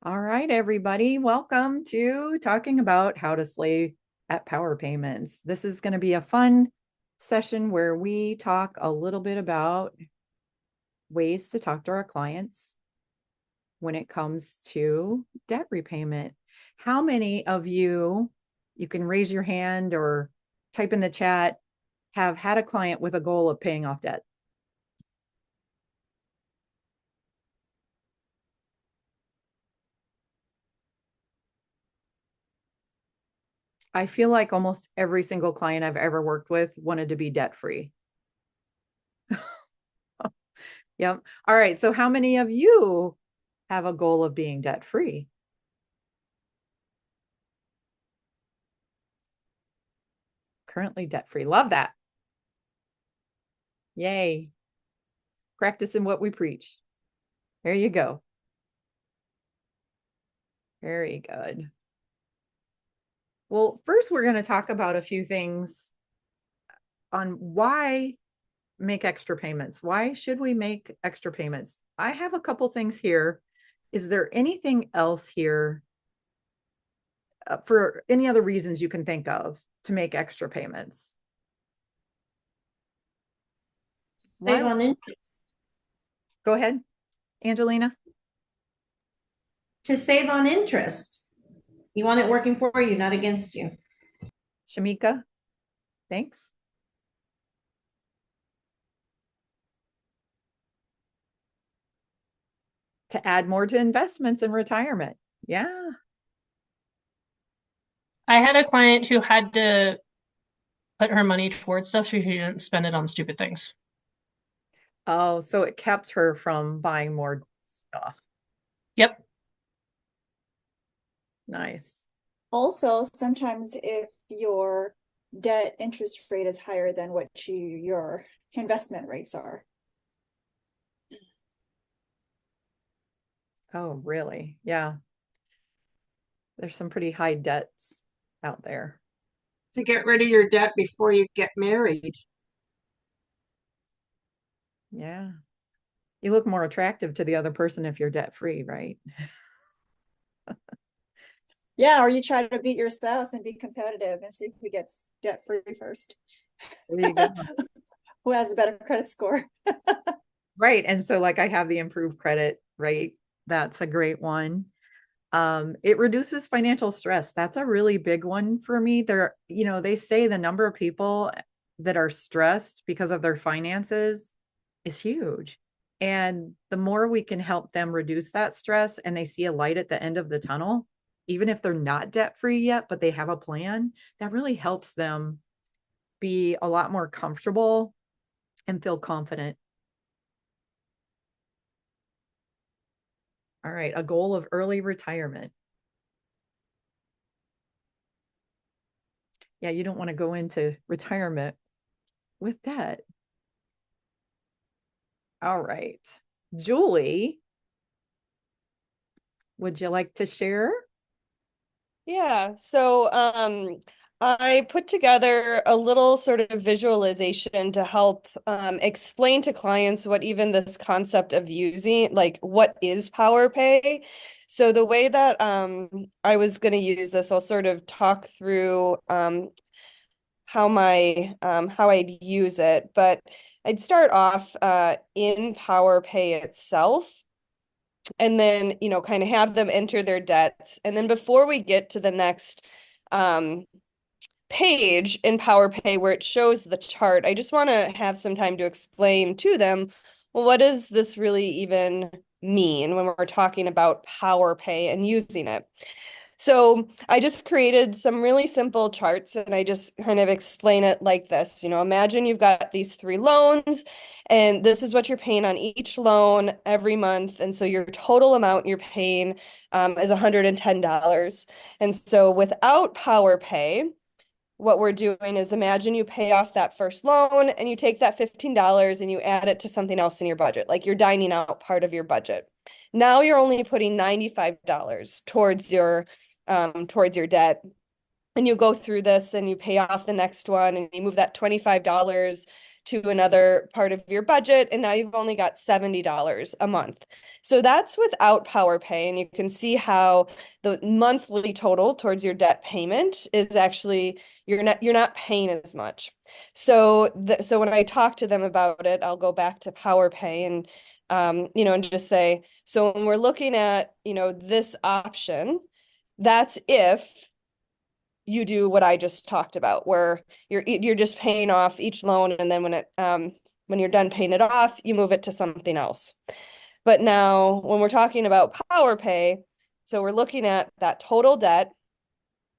All right, everybody, welcome to talking about how to slay at power payments. This is going to be a fun session where we talk a little bit about ways to talk to our clients when it comes to debt repayment. How many of you can raise your hand or type in the chat, have had a client with a goal of paying off debt? I feel like almost every single client I've ever worked with wanted to be debt free. Yep. All right. So, how many of you have a goal of being debt free? Currently debt free. Love that. Yay. Practicing what we preach. There you go. Very good. Well, first, we're going to talk about a few things on why make extra payments. Why should we make extra payments? I have a couple things here. Is there anything else here for any other reasons you can think of to make extra payments? Save Why? on interest. Go ahead, Angelina. To save on interest. You want it working for you, not against you. Shamika, thanks. To add more to investments in retirement. Yeah. I had a client who had to put her money towards stuff so she didn't spend it on stupid things. Oh, so it kept her from buying more stuff. Yep. Nice. Also, sometimes if your debt interest rate is higher than what your investment rates are. Oh, really? Yeah. There's some pretty high debts out there. To get rid of your debt before you get married. Yeah. You look more attractive to the other person if you're debt free, right? Yeah, or you try to beat your spouse and be competitive and see who gets debt free first. There you go. Who has a better credit score? Right. And so, like, I have the improved credit, right? That's a great one. It reduces financial stress. That's a really big one for me. They say the number of people that are stressed because of their finances is huge. And the more we can help them reduce that stress and they see a light at the end of the tunnel, even if they're not debt free yet, but they have a plan, that really helps them be a lot more comfortable and feel confident. All right, a goal of early retirement. Yeah, you don't want to go into retirement with debt. All right. Julie, would you like to share? Yeah, so I put together a little sort of visualization to help explain to clients what even this concept of using, like what is power pay. So the way that I was going to use this, I'll sort of talk through how I'd use it, but I'd start off in power pay itself and then, kind of have them enter their debts. And then before we get to the next um, page in PowerPay where it shows the chart, I just want to have some time to explain to them, well, what does this really even mean when we're talking about PowerPay and using it? So I just created some really simple charts and I just kind of explain it like this. Imagine you've got these three loans and this is what you're paying on each loan every month. And so your total amount you're paying is $110. And so without PowerPay, what we're doing is imagine you pay off that first loan and you take that $15 and you add it to something else in your budget, like your dining out part of your budget. Now you're only putting $95 towards your debt. And you go through this and you pay off the next one and you move that $25 to another part of your budget, and now you've only got $70 a month. So that's without Power Pay, and you can see how the monthly total towards your debt payment is actually you're not paying as much. So so when I talk to them about it, I'll go back to Power Pay and and just say, so when we're looking at, this option, that's if you do what I just talked about, where you're just paying off each loan, and then when you're done paying it off, you move it to something else. But now when we're talking about Power Pay, so we're looking at that total debt.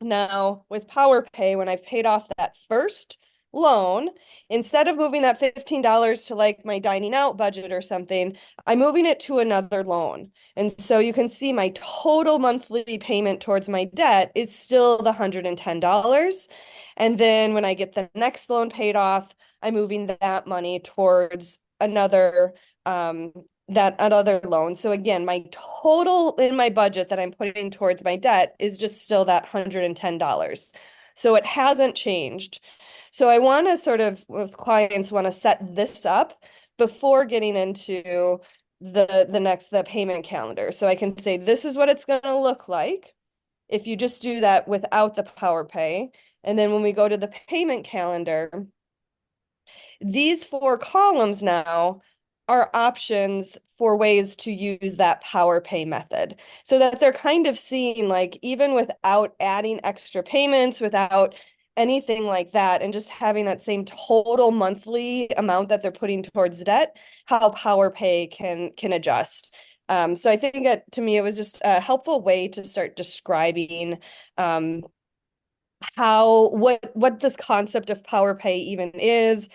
Now with Power Pay, when I've paid off that first loan, instead of moving that $15 to like my dining out budget or something, I'm moving it to another loan. And so you can see my total monthly payment towards my debt is still the $110. And then when I get the next loan paid off, I'm moving that money towards another loan. So again, my total in my budget that I'm putting towards my debt is just still that $110. So it hasn't changed. So I want to sort of, with clients, want to set this up before getting into the payment calendar. So I can say, this is what it's going to look like if you just do that without the Power Pay. And then when we go to the payment calendar, these 4 columns now are options for ways to use that Power Pay method, so that they're kind of seeing, like, even without adding extra payments, without anything like that, and just having that same total monthly amount that they're putting towards debt, how Power Pay can adjust. So I think that, to me, it was just a helpful way to start describing what this concept of Power Pay even is,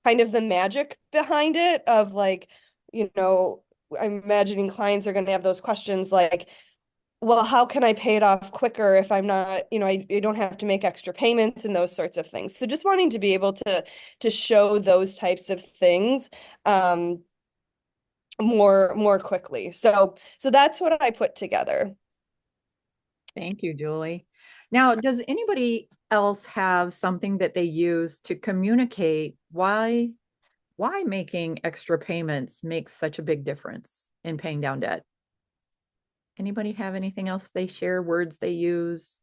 kind of the magic behind it of, like, I'm imagining clients are going to have those questions like, well, how can I pay it off quicker if I'm not, I don't have to make extra payments and those sorts of things. So just wanting to be able to show those types of things more quickly. So that's what I put together. Thank you, Julie. Now, does anybody else have something that they use to communicate why making extra payments makes such a big difference in paying down debt? Anybody have anything else they share, words they use?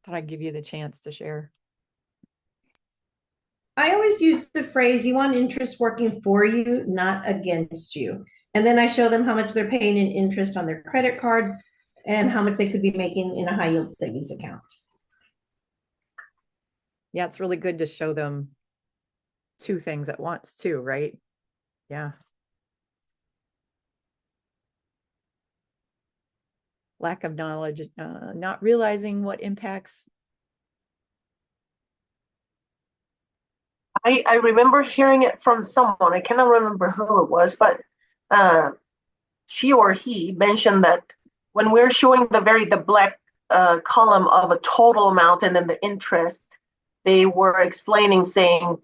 Thought I'd give you the chance to share. I always use the phrase, you want interest working for you, not against you. And then I show them how much they're paying in interest on their credit cards and how much they could be making in a high yield savings account. Yeah, it's really good to show them 2 things at once too, right? Yeah. Lack of knowledge, not realizing what impacts. I remember hearing it from someone. I cannot remember who it was, but she or he mentioned that when we're showing the black column of a total amount and then the interest, they were explaining, saying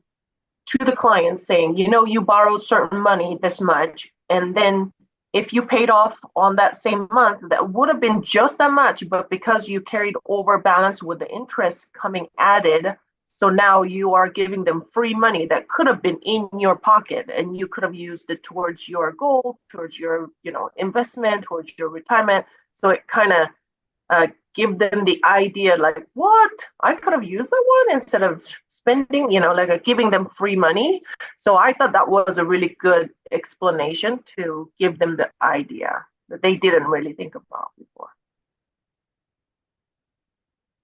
to the client, saying, you borrowed certain money, this much, and then if you paid off on that same month, that would have been just that much, but because you carried over balance with the interest coming added, so now you are giving them free money that could have been in your pocket, and you could have used it towards your goal, towards your, investment, towards your retirement. So it kind of give them the idea, like, what, I could have used that one instead of spending, like giving them free money. So I thought that was a really good explanation to give them the idea that they didn't really think about before.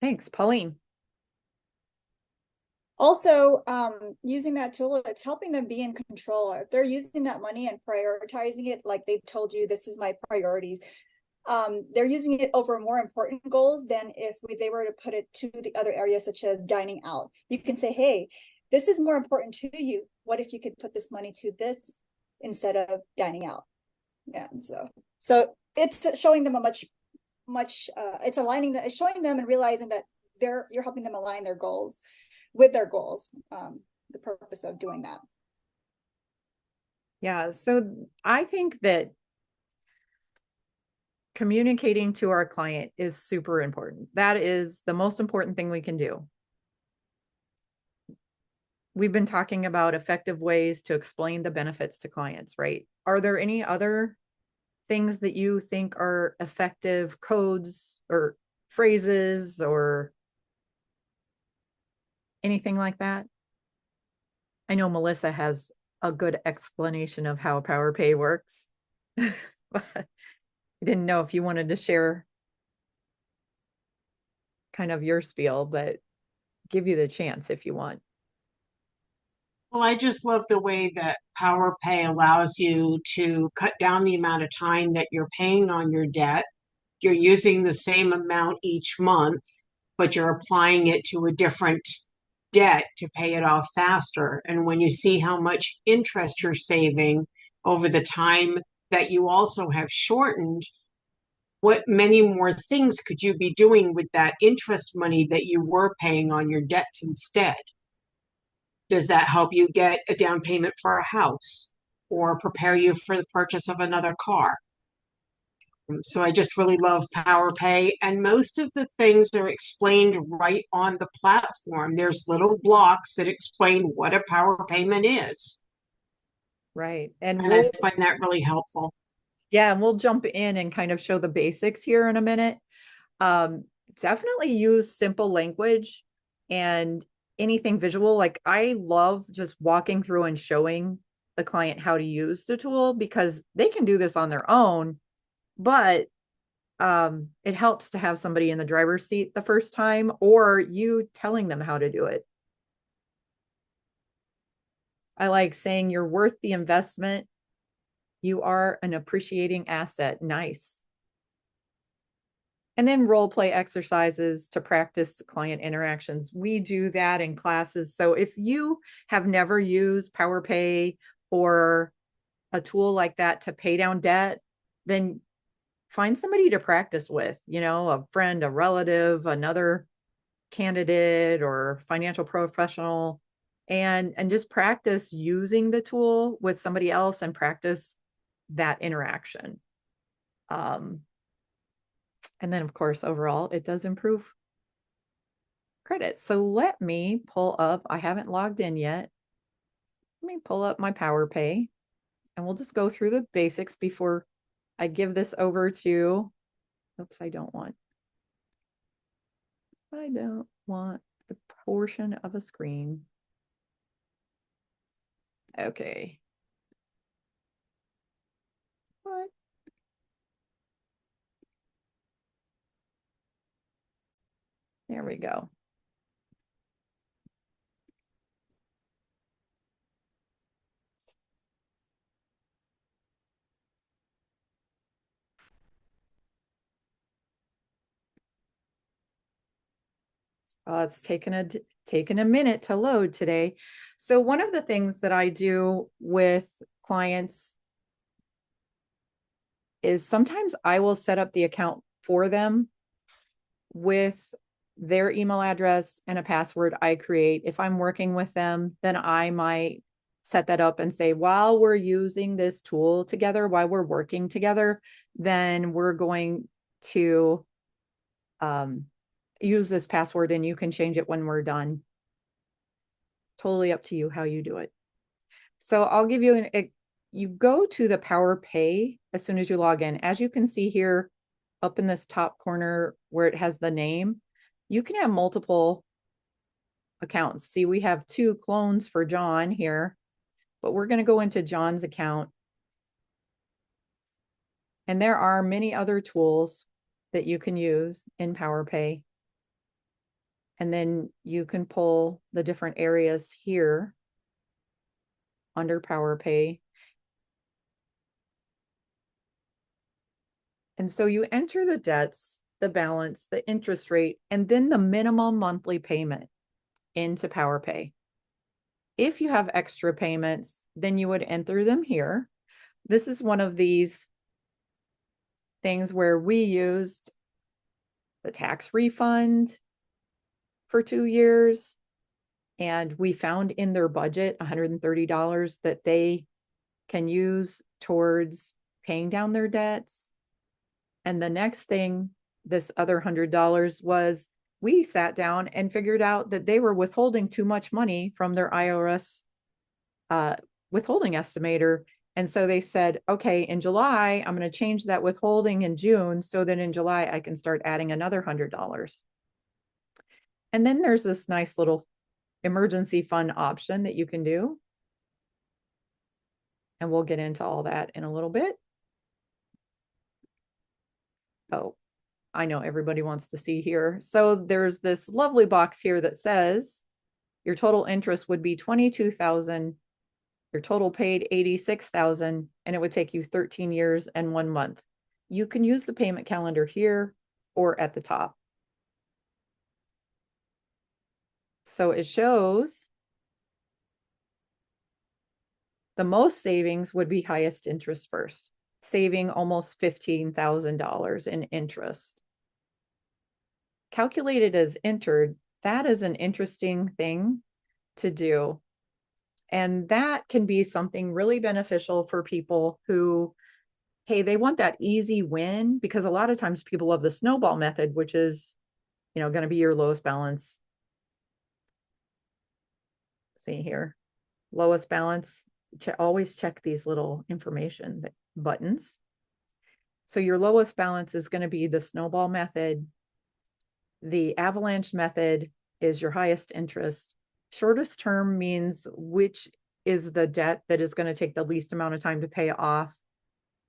Thanks, Pauline. Also, using that tool, it's helping them be in control. If they're using that money and prioritizing it, like they've told you, this is my priorities, they're using it over more important goals than if they were to put it to the other areas, such as dining out. You can say, hey, this is more important to you. What if you could put this money to this instead of dining out? Yeah, so it's showing them a much it's aligning that, it's showing them and realizing that you're helping them align their goals with their goals, the purpose of doing that. Yeah, so I think that communicating to our client is super important. That is the most important thing we can do. we've been talking about effective ways to explain the benefits to clients, right? Are there any other things that you think are effective codes or phrases or anything like that? I know Melissa has a good explanation of how Power Pay works, but I didn't know if you wanted to share kind of your spiel, but give you the chance if you want. Well, I just love the way that Power Pay allows you to cut down the amount of time that you're paying on your debt. You're using the same amount each month, but you're applying it to a different debt to pay it off faster. And when you see how much interest you're saving over the time that you also have shortened, what many more things could you be doing with that interest money that you were paying on your debts instead? Does that help you get a down payment for a house or prepare you for the purchase of another car? So I just really love Power Pay, and most of the things are explained right on the platform. There's little blocks that explain what a power payment is, Right. and I find that really helpful. Yeah, and we'll jump in and kind of show the basics here in a minute. Um, Definitely use simple language and anything visual. Like I love just walking through and showing the client how to use the tool because they can do this on their own, but it helps to have somebody in the driver's seat the first time or you telling them how to do it. I like saying you're worth the investment. You are an appreciating asset. Nice. And then role play exercises to practice client interactions. We do that in classes. So if you have never used PowerPay or a tool like that to pay down debt, then find somebody to practice with, a friend, a relative, another candidate or financial professional, and just practice using the tool with somebody else and practice that interaction. And then, of course, overall, it does improve credit. So let me pull up, I haven't logged in yet. Let me pull up my PowerPay and we'll just go through the basics before I give this over to, oops, I don't want the portion of a screen. Okay. What? There we go. It's taken a minute to load today. So one of the things that I do with clients is sometimes I will set up the account for them with their email address and a password I create. If I'm working with them, then I might set that up and say, while we're using this tool together, while we're working together, then we're going to use this password and you can change it when we're done. Totally up to you how you do it. So I'll give you you go to the Power Pay as soon as you log in. As you can see here up in this top corner where it has the name, you can have multiple accounts. See, we have 2 clones for John here, but we're going to go into John's account. And there are many other tools that you can use in Power Pay. And then you can pull the different areas here under Power Pay. And so you enter the debts, the balance, the interest rate, and then the minimum monthly payment into Power Pay. If you have extra payments, then you would enter them here. This is one of these things where we used the tax refund for 2 years, and we found in their budget $130 that they can use towards paying down their debts. And the next thing, this other $100 was we sat down and figured out that they were withholding too much money from their IRS withholding estimator. And so they said, okay, in July, I'm going to change that withholding in June so that in July I can start adding another $100. And then there's this nice little emergency fund option that you can do. And we'll get into all that in a little bit. Oh, I know everybody wants to see here. So there's this lovely box here that says your total interest would be $22,000. Your total paid $86,000, and it would take you 13 years and 1 month. You can use the payment calendar here or at the top. So it shows the most savings would be highest interest first, saving almost $15,000 in interest. Calculated as entered, that is an interesting thing to do. And that can be something really beneficial for people who, hey, they want that easy win, because a lot of times people love the snowball method, which is, going to be your lowest balance. See here, lowest balance. Always check these little information buttons. So your lowest balance is going to be the snowball method. The avalanche method is your highest interest. Shortest term means which is the debt that is going to take the least amount of time to pay off.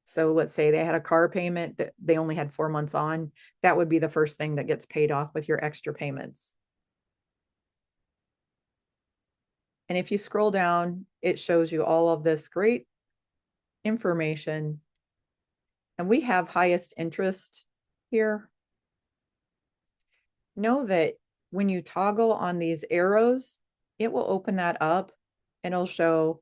So let's say they had a car payment that they only had 4 months on. That would be the first thing that gets paid off with your extra payments. And if you scroll down, it shows you all of this great information. And we have highest interest here. Know that when you toggle on these arrows, it will open that up and it'll show,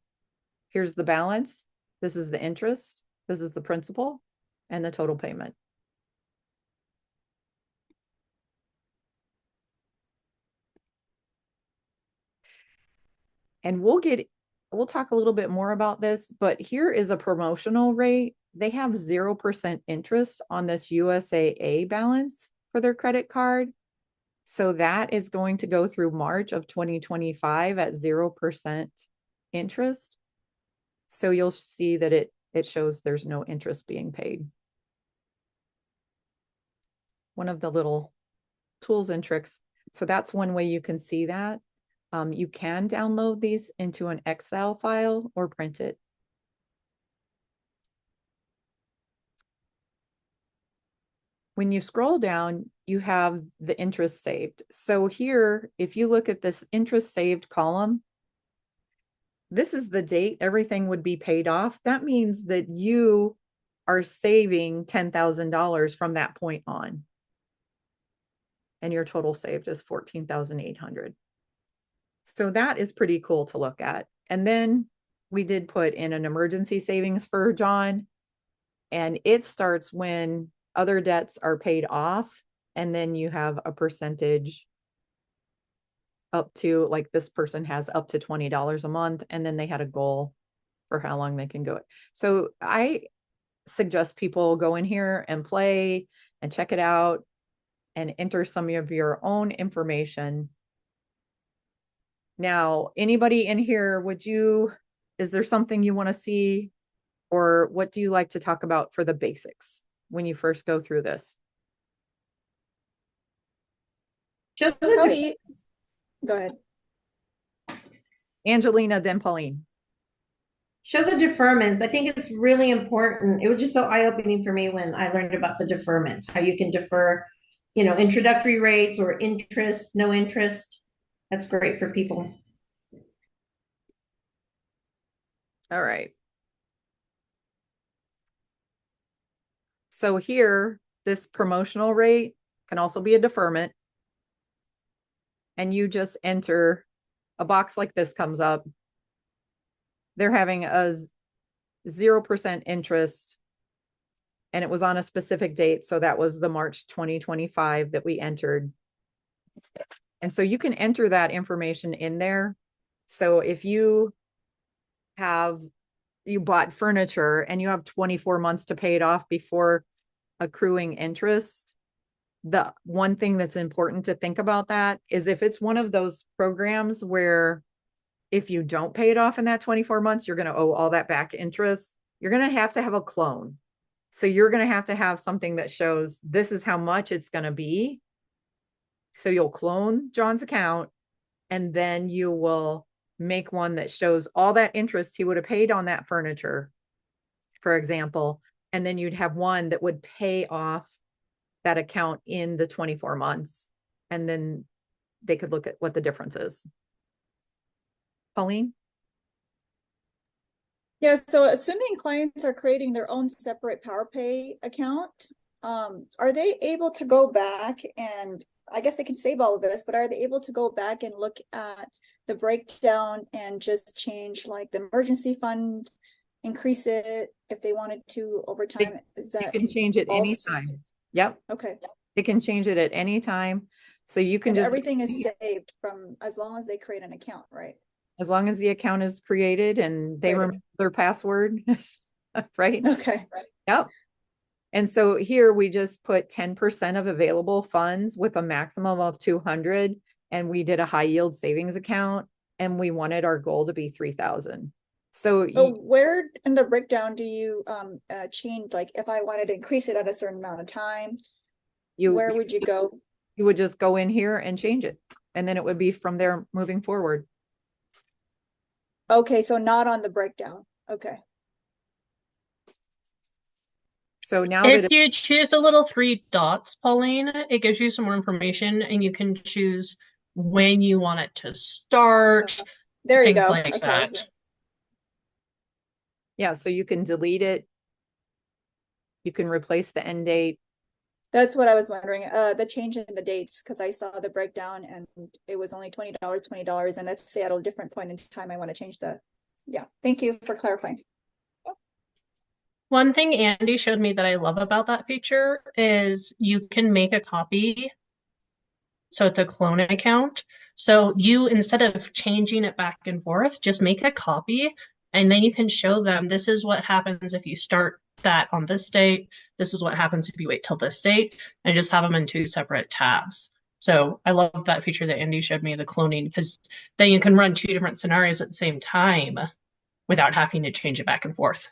here's the balance, this is the interest, this is the principal, and the total payment. And we'll talk a little bit more about this, but here is a promotional rate. They have 0% interest on this USAA balance for their credit card. So that is going to go through March of 2025 at 0% interest. So you'll see that it shows there's no interest being paid. One of the little tools and tricks. So that's one way you can see that. You can download these into an Excel file or print it. When you scroll down, you have the interest saved. So here, if you look at this interest saved column, this is the date everything would be paid off. That means that you are saving $10,000 from that point on. And your total saved is $14,800. So that is pretty cool to look at. And then we did put in an emergency savings for John, and it starts when other debts are paid off, and then you have a percentage up to, like, this person has up to $20 a month, and then they had a goal for how long they can go it. So I suggest people go in here and play and check it out and enter some of your own information. Now, anybody in here, is there something you want to see, or what do you like to talk about for the basics when you first go through this? Show Probably, go ahead. Angelina, then Pauline. Show the deferments. I think it's really important. It was just so eye-opening for me when I learned about the deferments, how you can defer, introductory rates or interest, no interest. That's great for people. All right. So here, this promotional rate can also be a deferment. And you just enter, a box like this comes up. They're having a 0% interest, and it was on a specific date. So that was the March 2025 that we entered. And so you can enter that information in there. So if you bought furniture and you have 24 months to pay it off before accruing interest, the one thing that's important to think about that is if it's one of those programs where if you don't pay it off in that 24 months, you're going to owe all that back interest. You're going to have a clone. So you're going to have something that shows this is how much it's going to be. So you'll clone John's account, and then you will make one that shows all that interest he would have paid on that furniture, for example. And then you'd have one that would pay off that account in the 24 months. And then they could look at what the difference is. Pauline? Yeah, so assuming clients are creating their own separate PowerPay account, are they able to go back and, I guess they can save all of this, but are they able to go back and look at the breakdown and just change like the emergency fund, increase it if they wanted to over time? Is that you can change it also- anytime. Yep. Okay. They can change it at any time. So you can And just everything is saved from as long as they create an account, right? as long as the account is created and they remember their password, right? Okay. Yep. And so here we just put 10% of available funds with a maximum of 200, and we did a high yield savings account, and we wanted our goal to be 3,000. So where in the breakdown do you change, like if I wanted to increase it at a certain amount of time, where would you go? You would just go in here and change it, and then it would be from there moving forward. Okay, so not on the breakdown. Okay. So now if you choose the little 3 dots, Pauline, it gives you some more information, and you can choose when you want it to start. There you things go. like that. Yeah, so you can delete it. You can replace the end date. That's what I was wondering. The change in the dates, because I saw the breakdown and it was only $20, and let's say at a different point in time I want to change the. Yeah, thank you for clarifying. One thing Andy showed me that I love about that feature is you can make a copy. So it's a clone account. So you, instead of changing it back and forth, just make a copy, and then you can show them this is what happens if you start that on this date. This is what happens if you wait till this date, and just have them in 2 separate tabs. So I love that feature that Andy showed me, the cloning, because then you can run 2 different scenarios at the same time without having to change it back and forth.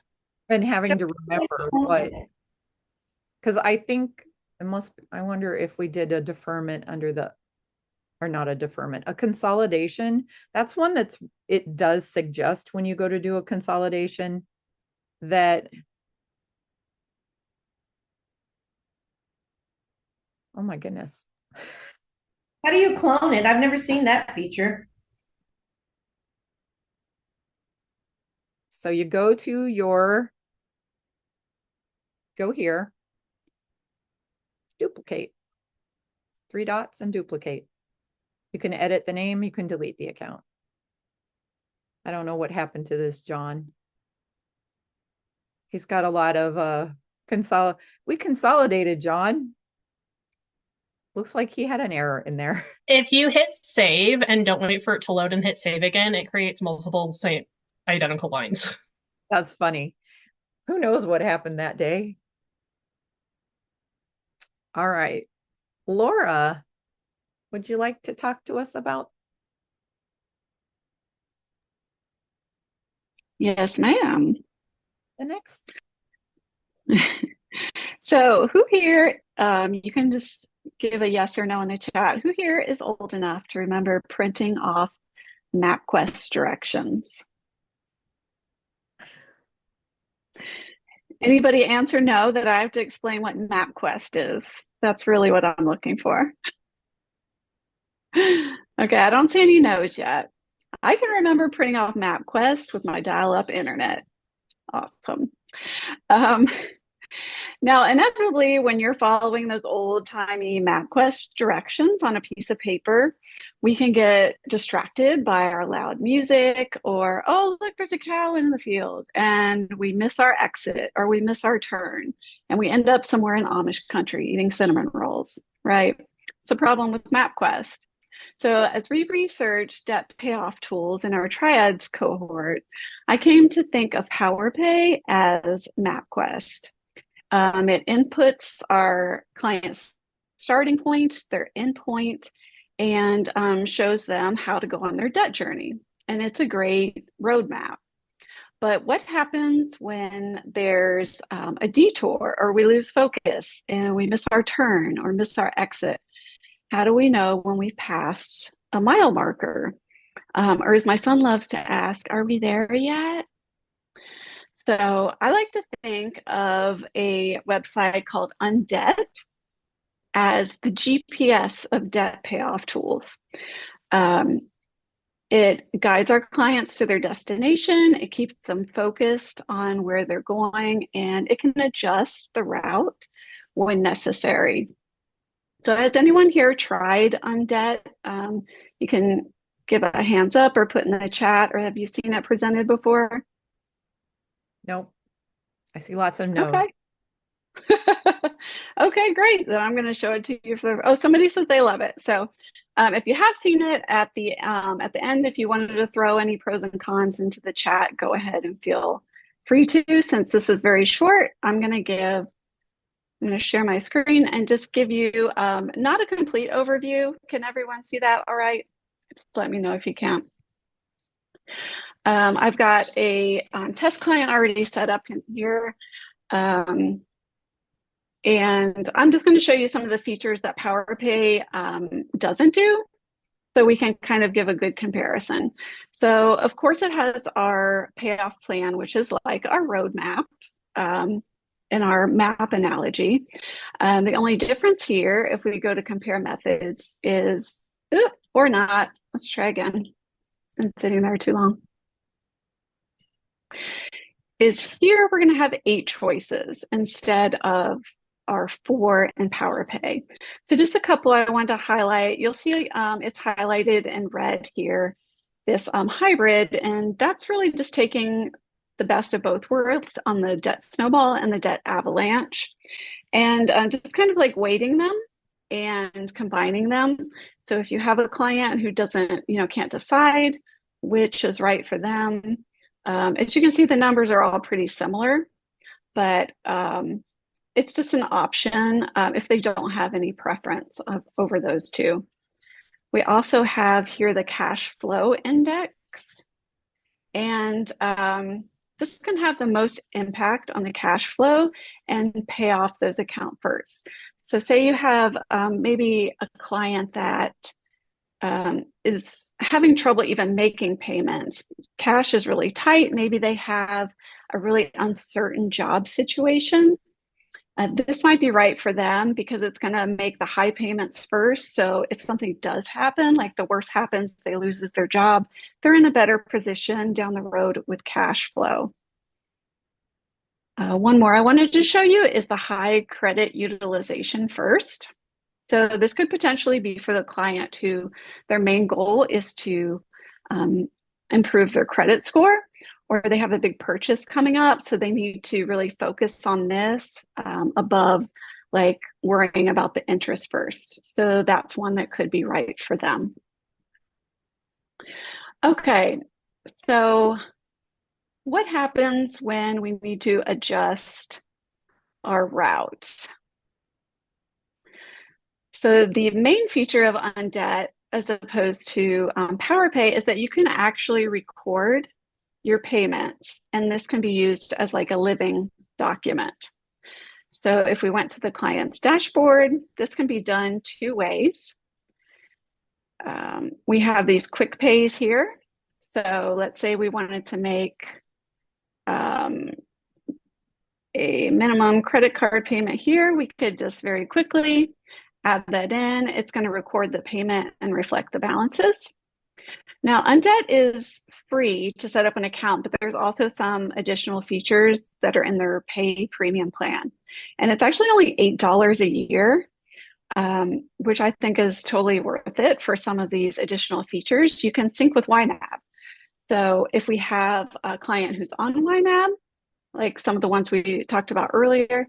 And having to remember what, because I think I wonder if we did a deferment under the, or not a deferment, a consolidation. That's one it does suggest when you go to do a consolidation that, oh my goodness. How do you clone it? I've never seen that feature. So you go here, duplicate, 3 dots and duplicate. You can edit the name, you can delete the account. I don't know what happened to this, John. He's got a lot of we consolidated, John. Looks like he had an error in there. If you hit save and don't wait for it to load and hit save again, it creates multiple same identical lines. That's funny. Who knows what happened that day? All right. Laura, would you like to talk to us about? Yes, ma'am. The next. So who here, you can just give a yes or no in the chat. Who here is old enough to remember printing off MapQuest directions? Anybody answer no, that I have to explain what MapQuest is? That's really what I'm looking for. Okay, I don't see any no's yet. I can remember printing off MapQuest with my dial-up internet. Awesome. Now, inevitably, when you're following those old-timey MapQuest directions on a piece of paper, we can get distracted by our loud music, or, oh, look, there's a cow in the field, and we miss our exit, or we miss our turn, and we end up somewhere in Amish country eating cinnamon rolls, right? It's a problem with MapQuest. So as we researched debt payoff tools in our triads cohort, I came to think of PowerPay as MapQuest. It inputs our client's starting point, their end point, and shows them how to go on their debt journey. And it's a great roadmap. But what happens when there's a detour or we lose focus and we miss our turn or miss our exit? How do we know when we've passed a mile marker? Or as my son loves to ask, are we there yet? So I like to think of a website called Undebt as the GPS of debt payoff tools. It guides our clients to their destination. It keeps them focused on where they're going, and it can adjust the route when necessary. So has anyone here tried Undebt? You can give a hands up or put in the chat, or have you seen it presented before? Nope. I see lots of no. Okay. Okay, great. Then I'm going to show it to you for the, oh, somebody says they love it. So if you have seen it at the end, if you wanted to throw any pros and cons into the chat, go ahead and feel free to. Since this is very short, I'm going to share my screen and just give you not a complete overview. Can everyone see that all right? Just let me know if you can't. I've got a test client already set up in here. And I'm just going to show you some of the features that PowerPay doesn't do, so we can kind of give a good comparison. So of course it has our payoff plan, which is like our roadmap in our map analogy. The only difference here, if we go to compare methods, is, or not, let's try again. I'm sitting there too long. Is here we're going to have 8 choices instead of our 4 in PowerPay. So just a couple I want to highlight. You'll see it's highlighted in red here, this hybrid, and that's really just taking the best of both worlds on the debt snowball and the debt avalanche, and just kind of like weighting them and combining them. So if you have a client who doesn't, can't decide which is right for them, as you can see, the numbers are all pretty similar, but it's just an option if they don't have any preference over those two. We also have here the cash flow index, and this can have the most impact on the cash flow and pay off those account first. So say you have maybe a client that is having trouble even making payments. Cash is really tight. Maybe they have a really uncertain job situation. This might be right for them because it's going to make the high payments first. So if something does happen, like the worst happens, they loses their job, they're in a better position down the road with cash flow. One more I wanted to show you is the high credit utilization first. So this could potentially be for the client who their main goal is to improve their credit score, or they have a big purchase coming up, so they need to really focus on this above like worrying about the interest first. So that's one that could be right for them. Okay, so what happens when we need to adjust our route? So the main feature of Undebt, as opposed to PowerPay, is that you can actually record your payments, and this can be used as like a living document. So if we went to the client's dashboard, this can be done 2 ways. We have these quick pays here. So let's say we wanted to make a minimum credit card payment here. We could just very quickly add that in. It's going to record the payment and reflect the balances. Now, Undebt is free to set up an account, but there's also some additional features that are in their pay premium plan. And it's actually only $8 a year, which I think is totally worth it for some of these additional features. You can sync with YNAB. So if we have a client who's on YNAB, like some of the ones we talked about earlier,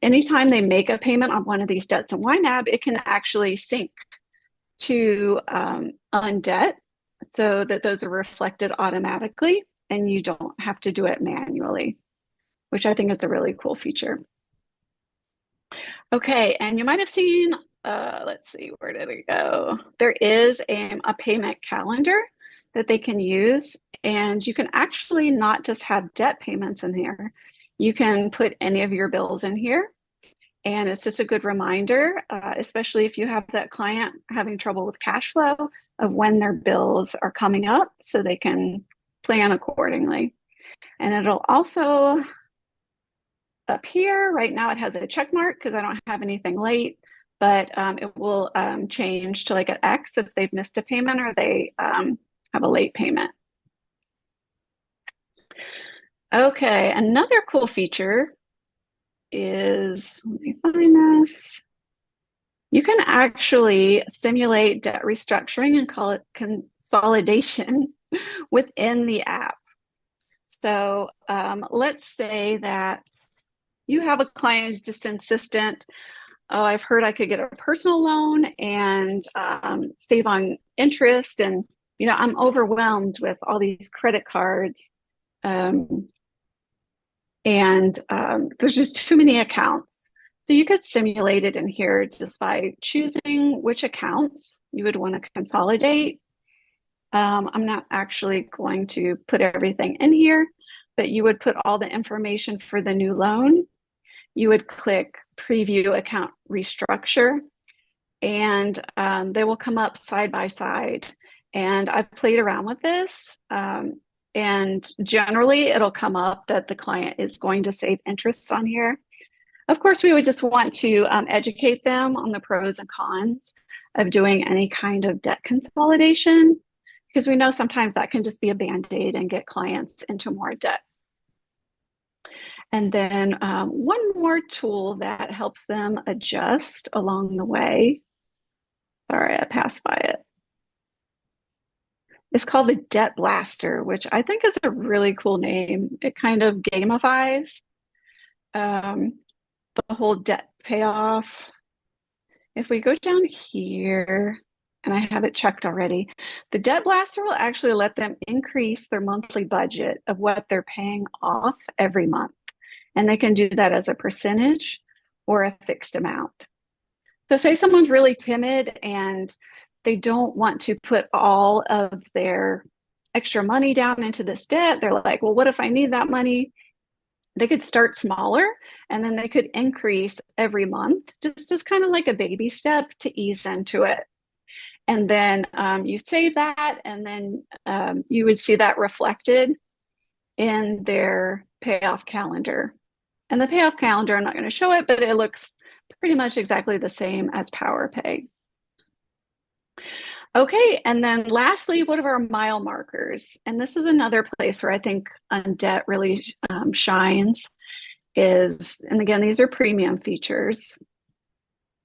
anytime they make a payment on one of these debts in YNAB, it can actually sync to Undebt so that those are reflected automatically and you don't have to do it manually, which I think is a really cool feature. Okay, and you might have seen, let's see, where did it go? There is a payment calendar that they can use, and you can actually not just have debt payments in here. You can put any of your bills in here, and it's just a good reminder, especially if you have that client having trouble with cash flow, of when their bills are coming up so they can plan accordingly. And it'll also up here. Right now it has a check mark because I don't have anything late, but it will change to like an X if they've missed a payment or they have a late payment. Okay, another cool feature is, let me find this. You can actually simulate debt restructuring and call it consolidation within the app. So let's say that you have a client who's just insistent, oh, I've heard I could get a personal loan and save on interest. And, you know, I'm overwhelmed with all these credit cards. And there's just too many accounts. So you could simulate it in here just by choosing which accounts you would want to consolidate. I'm not actually going to put everything in here, but you would put all the information for the new loan. You would click preview account restructure, and they will come up side by side. And I've played around with this. And generally, it'll come up that the client is going to save interest on here. Of course, we would just want to educate them on the pros and cons of doing any kind of debt consolidation, because we know sometimes that can just be a band-aid and get clients into more debt. And then one more tool that helps them adjust along the way. Sorry, I passed by it. It's called the Debt Blaster, which I think is a really cool name. It kind of gamifies the whole debt payoff. If we go down here, and I have it checked already, the Debt Blaster will actually let them increase their monthly budget of what they're paying off every month. And they can do that as a percentage or a fixed amount. So say someone's really timid and they don't want to put all of their extra money down into this debt. They're like, well, what if I need that money? They could start smaller and then they could increase every month, just as kind of like a baby step to ease into it. And then you save that, and then you would see that reflected in their payoff calendar. And the payoff calendar, I'm not going to show it, but it looks pretty much exactly the same as PowerPay. Okay, and then lastly, what are our mile markers? And this is another place where I think debt really shines is, and again, these are premium features.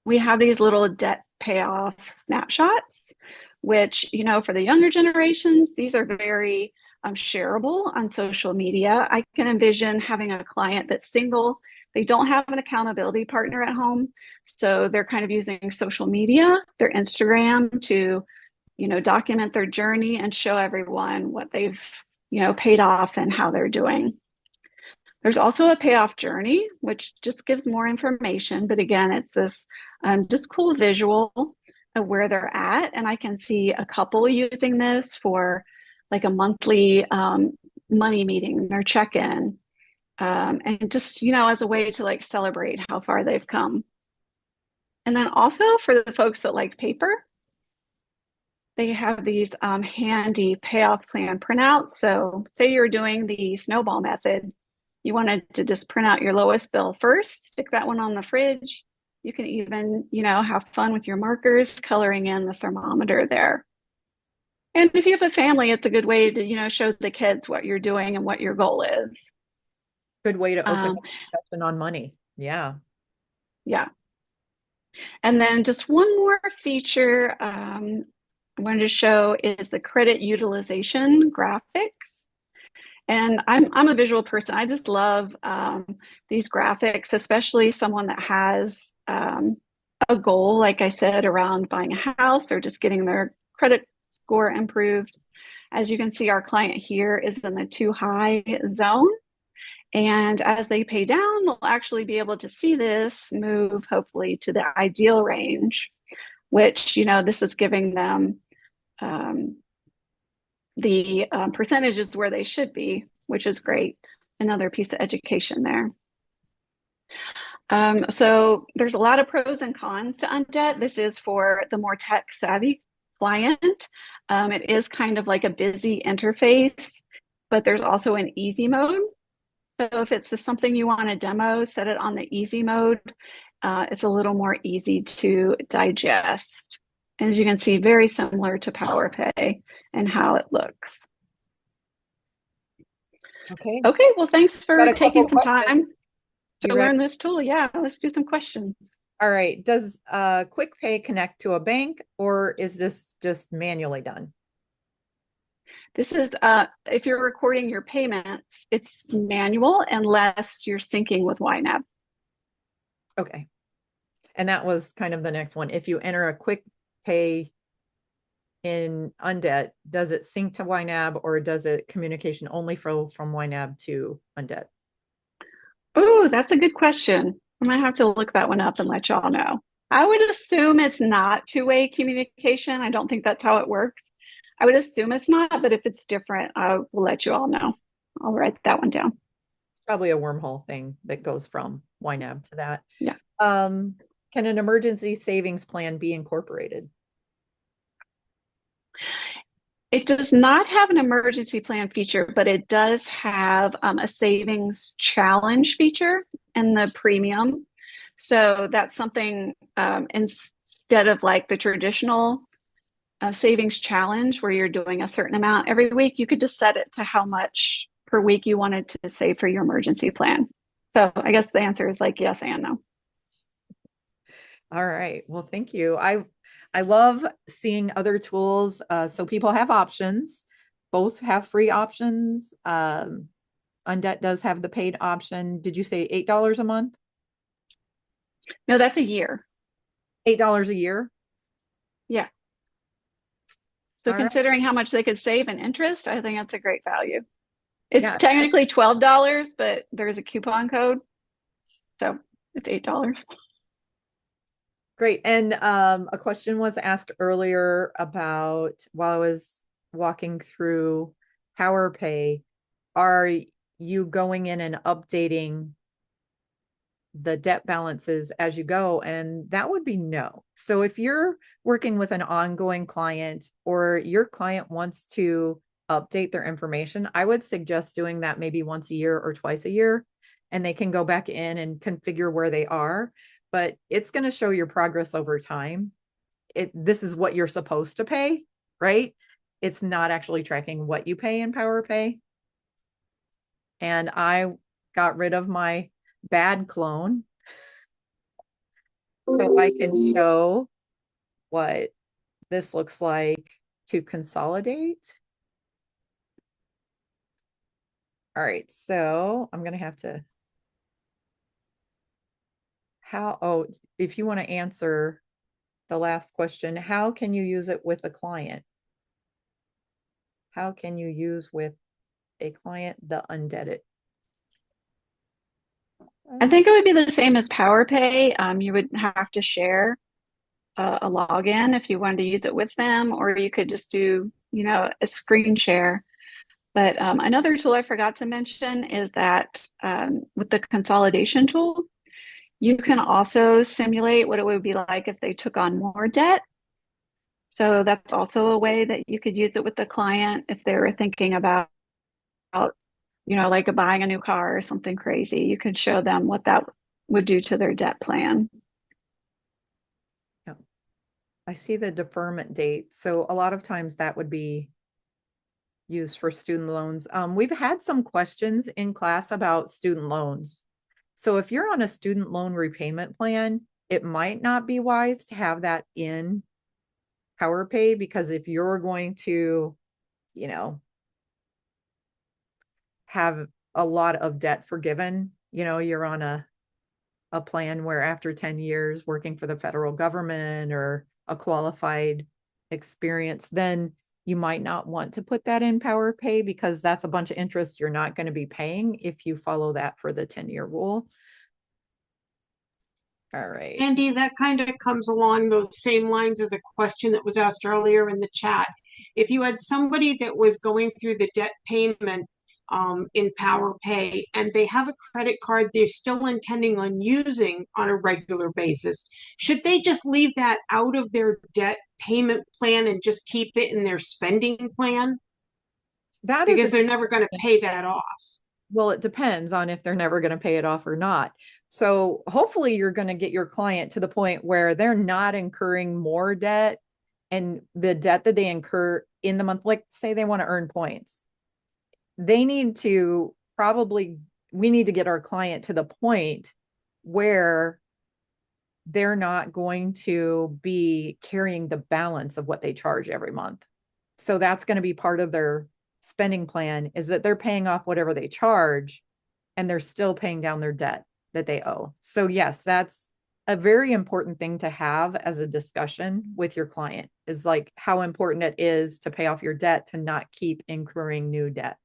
We have these little debt payoff snapshots, which, you know, for the younger generations, these are very shareable on social media. I can envision having a client that's single. They don't have an accountability partner at home. So they're kind of using social media, their Instagram, to, you know, document their journey and show everyone what they've, you know, paid off and how they're doing. There's also a payoff journey, which just gives more information. But again, it's this just cool visual of where they're at. And I can see a couple using this for like a monthly money meeting or check-in. And just, you know, as a way to like celebrate how far they've come. And then also for the folks that like paper, they have these handy payoff plan printouts. So say you're doing the snowball method, you wanted to just print out your lowest bill first, stick that one on the fridge. You can even, you know, have fun with your markers, coloring in the thermometer there. And if you have a family, it's a good way to, you know, show the kids what you're doing and what your goal is. Good way to open up a discussion on money. Yeah. Yeah. And then just one more feature I wanted to show is the credit utilization graphics. And I'm a visual person. I just love these graphics, especially someone that has a goal, like I said, around buying a house or just getting their credit score improved. As you can see, our client here is in the too high zone. And as they pay down, they'll actually be able to see this move, hopefully, to the ideal range, which, this is giving them the percentages where they should be, which is great. Another piece of education there. So there's a lot of pros and cons to undebt. This is for the more tech savvy client. It is kind of like a busy interface, but there's also an easy mode. So if it's just something you want to demo, set it on the easy mode. It's a little more easy to digest. As you can see, very similar to PowerPay and how it looks. Okay. Okay, well, thanks for Got a taking couple some questions. time You to ready? learn this tool. Yeah, let's do some questions. All right. Does Quick Pay connect to a bank, or is this just manually done? This is, if you're recording your payments, it's manual unless you're syncing with YNAB. Okay. And that was kind of the next one. If you enter a Quick Pay in Undebt, does it sync to YNAB, or does it communication only from YNAB to Undebt? Oh, that's a good question. I might have to look that one up and let y'all know. I would assume it's not two-way communication. I don't think that's how it works. I would assume it's not, but if it's different, I will let you all know. I'll write that one down. It's probably a wormhole thing that goes from YNAB to that. Yeah. Can an emergency savings plan be incorporated? It does not have an emergency plan feature, but it does have a savings challenge feature in the premium. So that's something instead of like the traditional savings challenge where you're doing a certain amount every week, you could just set it to how much per week you wanted to save for your emergency plan. So I guess the answer is like yes and no. All right. Well, thank you. I love seeing other tools. So people have options. Both have free options. Undebt does have the paid option. Did you say $8 a month? No, that's a year. $8 a year? Yeah. So All right. considering how much they could save in interest, I think that's a great value. It's Yeah. technically $12, but there's a coupon code. So it's $8. Great. And a question was asked earlier about while I was walking through PowerPay, are you going in and updating the debt balances as you go? And that would be no. So if you're working with an ongoing client or your client wants to update their information, I would suggest doing that maybe once a year or twice a year, and they can go back in and configure where they are. But it's going to show your progress over time. This is what you're supposed to pay, right? It's not actually tracking what you pay in PowerPay. And I got rid of my bad clone so I can show what this looks like to consolidate. All right, so I'm going to have to if you want to answer the last question, how can you use it with a client? How can you use with a client the undebted? I think it would be the same as PowerPay. You would have to share a login if you wanted to use it with them, or you could just do, a screen share. But another tool I forgot to mention is that with the consolidation tool, you can also simulate what it would be like if they took on more debt. So that's also a way that you could use it with the client if they were thinking about, like buying a new car or something crazy. You could show them what that would do to their debt plan. Yeah. I see the deferment date. So a lot of times that would be used for student loans. We've had some questions in class about student loans. So if you're on a student loan repayment plan, it might not be wise to have that in PowerPay, because if you're going to, have a lot of debt forgiven, you're on a plan where after 10 years working for the federal government or a qualified experience, then you might not want to put that in Power Pay because that's a bunch of interest you're not going to be paying if you follow that for the 10-year rule. All right. Andy, that kind of comes along those same lines as a question that was asked earlier in the chat. If you had somebody that was going through the debt payment in Power Pay and they have a credit card they're still intending on using on a regular basis, should they just leave that out of their debt payment plan and just keep it in their spending plan? That is Because they're never going to pay that off. Well, it depends on if they're never going to pay it off or not. So hopefully you're going to get your client to the point where they're not incurring more debt, and the debt that they incur in the month, like say they want to earn points, they need to we need to get our client to the point where they're not going to be carrying the balance of what they charge every month. So that's going to be part of their spending plan, is that they're paying off whatever they charge and they're still paying down their debt that they owe. So yes, that's a very important thing to have as a discussion with your client, is like how important it is to pay off your debt, to not keep incurring new debt.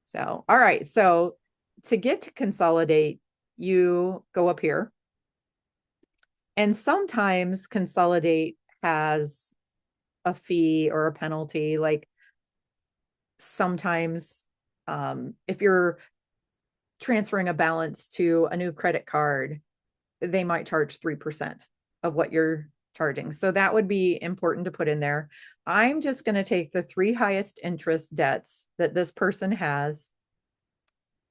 So, all right. So to get to consolidate, you go up here. And sometimes consolidate has a fee or a penalty. Like sometimes if you're transferring a balance to a new credit card, they might charge 3% of what you're charging. So that would be important to put in there. I'm just going to take the 3 highest interest debts that this person has.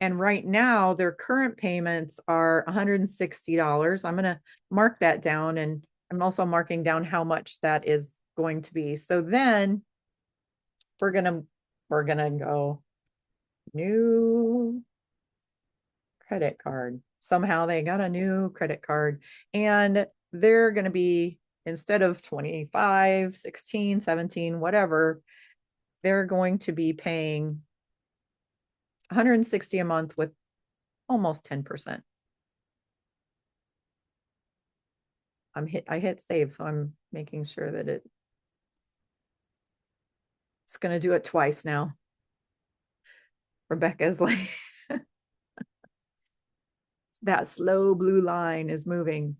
And right now, their current payments are $160. I'm going to mark that down, and I'm also marking down how much that is going to be. So then we're going to go new credit card. Somehow they got a new credit card, and they're going to be, instead of 25, 16, 17, whatever, they're going to be paying 160 a month with almost 10%. I hit save, so I'm making sure that it's going to do it twice now. Rebecca's like, that slow blue line is moving.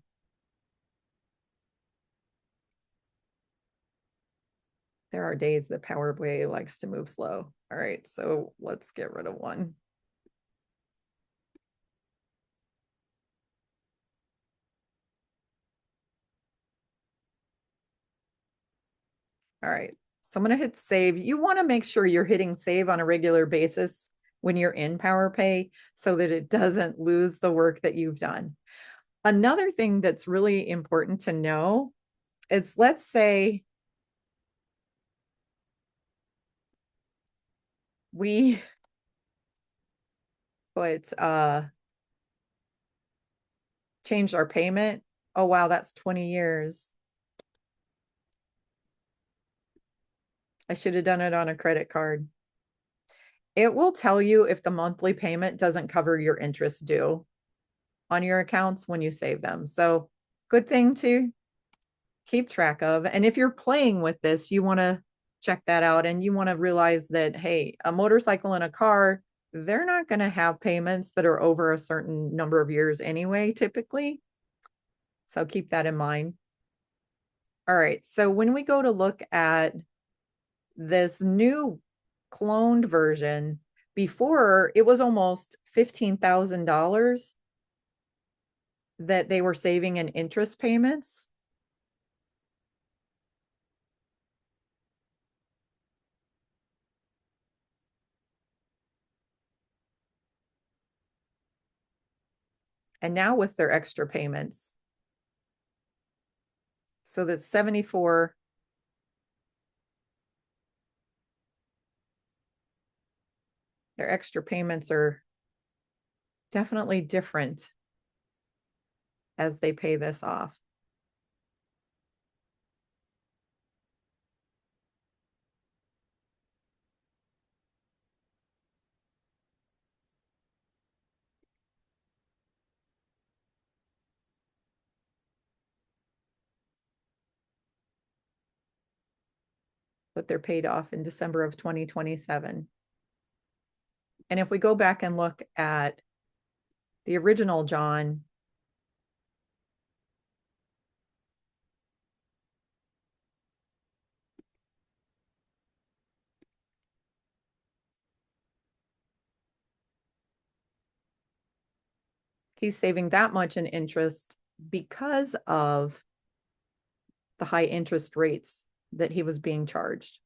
There are days that PowerPoint likes to move slow. All right, so let's get rid of one. All right, so I'm going to hit save. You want to make sure you're hitting save on a regular basis when you're in PowerPay so that it doesn't lose the work that you've done. Another thing that's really important to know is, let's say we put changed our payment. Oh, wow, that's 20 years. I should have done it on a credit card. It will tell you if the monthly payment doesn't cover your interest due on your accounts when you save them. So good thing to keep track of. And if you're playing with this, you want to check that out, and you want to realize that, hey, a motorcycle and a car, they're not going to have payments that are over a certain number of years anyway, typically. So keep that in mind. All right. So when we go to look at this new cloned version, before it was almost $15,000 that they were saving in interest payments. And now with their extra payments, so that's 74. Their extra payments are definitely different as they pay this off. but they're paid off in December of 2027. And if we go back and look at the original John, he's saving that much in interest because of the high interest rates that he was being charged.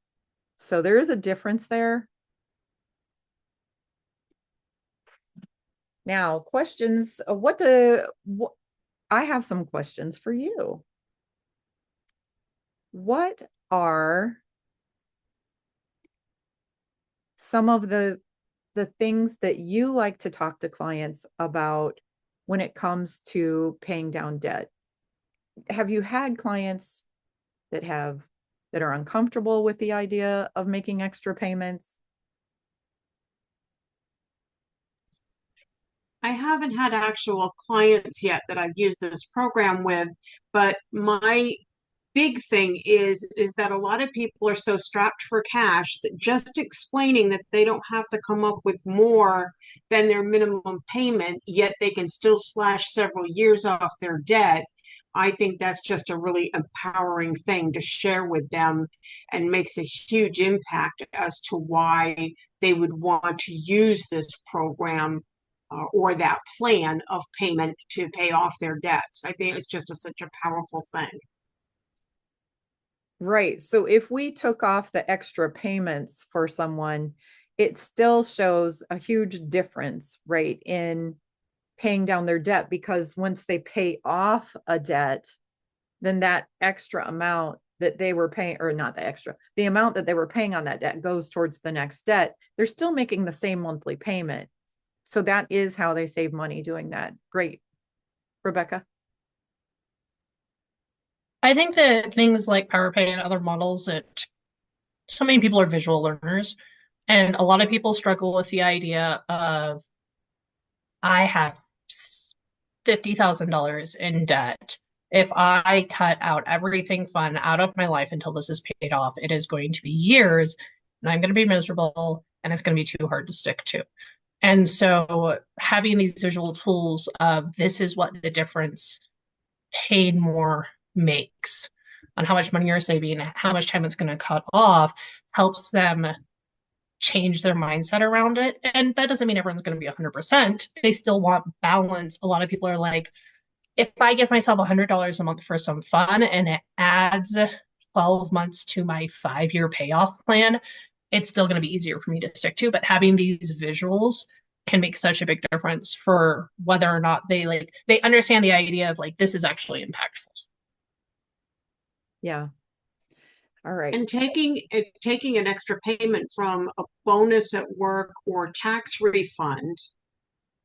So there is a difference there. Now, questions, I have some questions for you. What are some of the things that you like to talk to clients about when it comes to paying down debt? Have you had clients that are uncomfortable with the idea of making extra payments? I haven't had actual clients yet that I've used this program with, but my big thing is that a lot of people are so strapped for cash that just explaining that they don't have to come up with more than their minimum payment, yet they can still slash several years off their debt. I think that's just a really empowering thing to share with them and makes a huge impact as to why they would want to use this program or that plan of payment to pay off their debts. I think it's just such a powerful thing. Right. So if we took off the extra payments for someone, it still shows a huge difference, right, in paying down their debt, because once they pay off a debt, then that extra amount that they were paying, or not the extra, the amount that they were paying on that debt goes towards the next debt. They're still making the same monthly payment. So that is how they save money doing that. Great. Rebecca? I think that things like PowerPay and other models that so many people are visual learners, and a lot of people struggle with the idea of I have $50,000 in debt. If I cut out everything fun out of my life until this is paid off, it is going to be years and I'm going to be miserable and it's going to be too hard to stick to. And so having these visual tools of this is what the difference paid more makes on how much money you're saving, how much time it's going to cut off, helps them change their mindset around it. And that doesn't mean everyone's going to be 100%. They still want balance. A lot of people are like, if I give myself $100 a month for some fun and it adds 12 months to my 5-year payoff plan, it's still going to be easier for me to stick to. But having these visuals can make such a big difference for whether or not they understand the idea of like, this is actually impactful. Yeah. All right. And taking an extra payment from a bonus at work or tax refund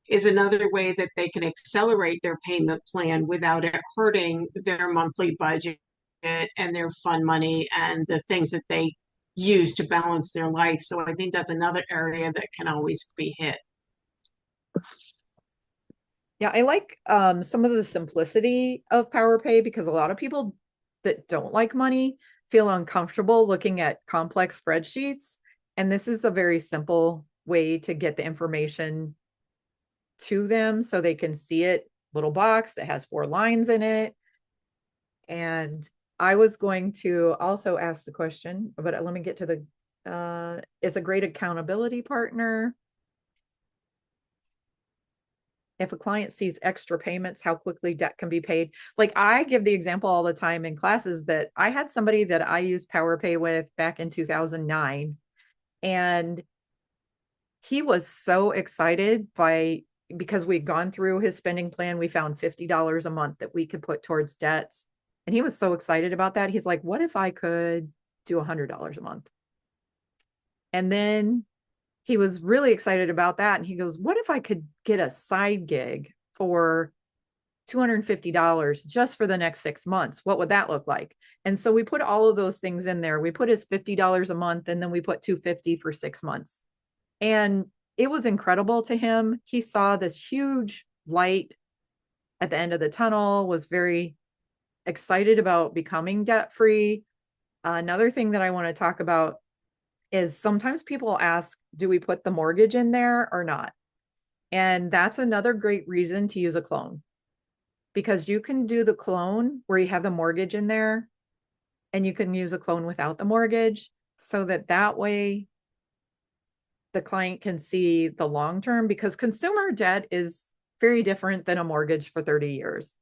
is another way that they can accelerate their payment plan without it hurting their monthly budget and their fund money and the things that they use to balance their life. So I think that's another area that can always be hit. Yeah, I like some of the simplicity of PowerPay, because a lot of people that don't like money feel uncomfortable looking at complex spreadsheets. And this is a very simple way to get the information to them so they can see it. Little box that has 4 lines in it. And I was going to also ask the question, but let me get to the is a great accountability partner. If a client sees extra payments, how quickly debt can be paid. Like, I give the example all the time in classes that I had somebody that I used PowerPay with back in 2009, and he was so excited because we'd gone through his spending plan. We found $50 a month that we could put towards debts. And he was so excited about that. He's like, what if I could do $100 a month? And then he was really excited about that. And he goes, what if I could get a side gig for $250 just for the next 6 months? What would that look like? And so we put all of those things in there. We put his $50 a month, and then we put $250 for 6 months. And it was incredible to him. He saw this huge light at the end of the tunnel, was very excited about becoming debt free. Another thing that I want to talk about is sometimes people ask, do we put the mortgage in there or not? And that's another great reason to use a clone, because you can do the clone where you have the mortgage in there, and you can use a clone without the mortgage, so that way the client can see the long term, because consumer debt is very different than a mortgage for 30 years.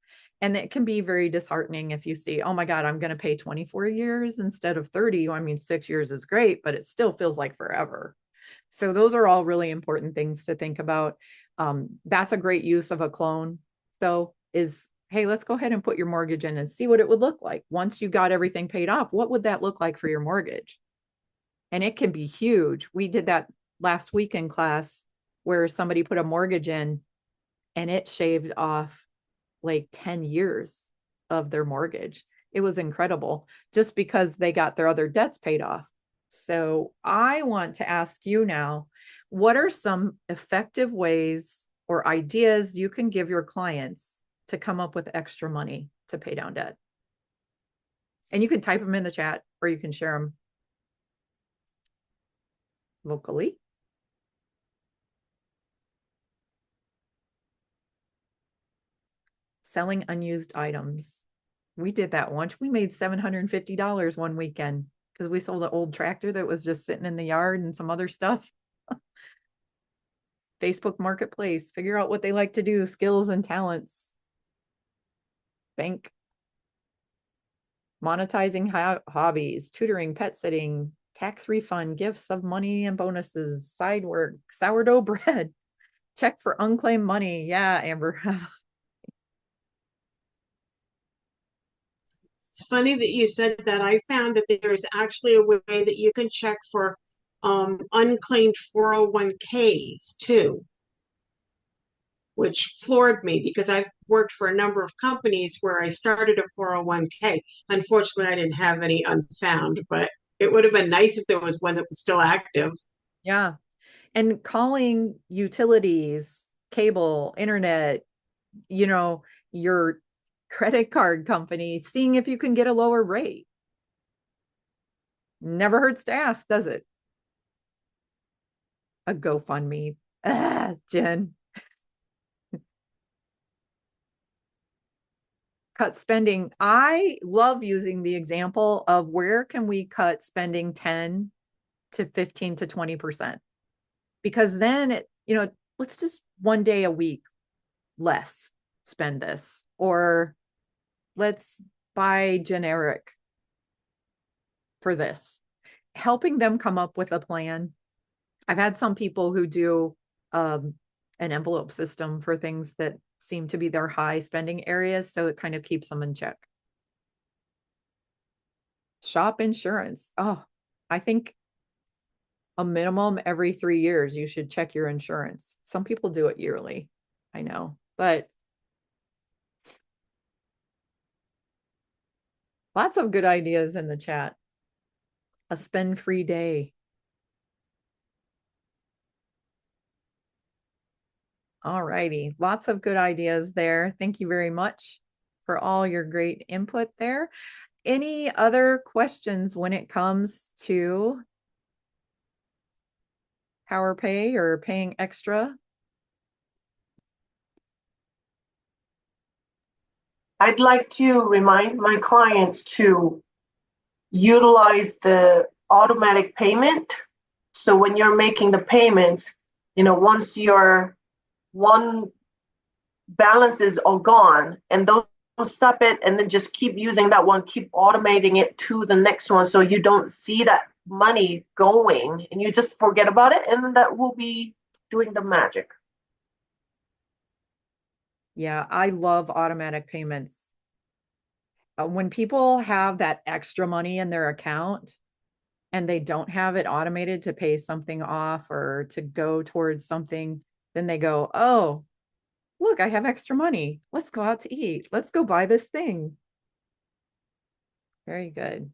And it can be very disheartening if you see, oh my God, I'm going to pay 24 years instead of 30. I mean, 6 years is great, but it still feels like forever. So those are all really important things to think about. That's a great use of a clone, though, is, hey, let's go ahead and put your mortgage in and see what it would look like. Once you got everything paid off, what would that look like for your mortgage? And it can be huge. We did that last week in class where somebody put a mortgage in and it shaved off like 10 years of their mortgage. It was incredible just because they got their other debts paid off. So I want to ask you now, what are some effective ways or ideas you can give your clients to come up with extra money to pay down debt? And you can type them in the chat or you can share them locally. Selling unused items. We did that once. We made $750 one weekend because we sold an old tractor that was just sitting in the yard and some other stuff. Facebook Marketplace, figure out what they like to do, skills and talents. Bank, monetizing hobbies, tutoring, pet sitting, tax refund, gifts of money and bonuses, side work, sourdough bread, check for unclaimed money. Yeah, Amber. It's funny that you said that. I found that there's actually a way that you can check for unclaimed 401ks too, which floored me because I've worked for a number of companies where I started a 401k. Unfortunately, I didn't have any unfound, but it would have been nice if there was one that was still active. Yeah. And calling utilities, cable, internet, your credit card company, seeing if you can get a lower rate. Never hurts to ask, does it? A GoFundMe. Jen. Cut spending. I love using the example of where can we cut spending 10 to 15 to 20%, because then let's just one day a week less spend this, or let's buy generic for this, helping them come up with a plan. I've had some people who do an envelope system for things that seem to be their high spending areas, so it kind of keeps them in check. Shop insurance. Oh, I think a minimum every 3 years you should check your insurance. Some people do it yearly, I know, but lots of good ideas in the chat. A spend-free day. All righty. Lots of good ideas there. Thank you very much for all your great input there. Any other questions when it comes to Power Pay or paying extra? I'd like to remind my clients to utilize the automatic payment. So when you're making the payments, once your one balance is all gone, and those stop it, and then just keep using that one, keep automating it to the next one, so you don't see that money going and you just forget about it, and that will be doing the magic. Yeah, I love automatic payments. When people have that extra money in their account and they don't have it automated to pay something off or to go towards something, then they go, oh, look, I have extra money. Let's go out to eat. Let's go buy this thing. Very good.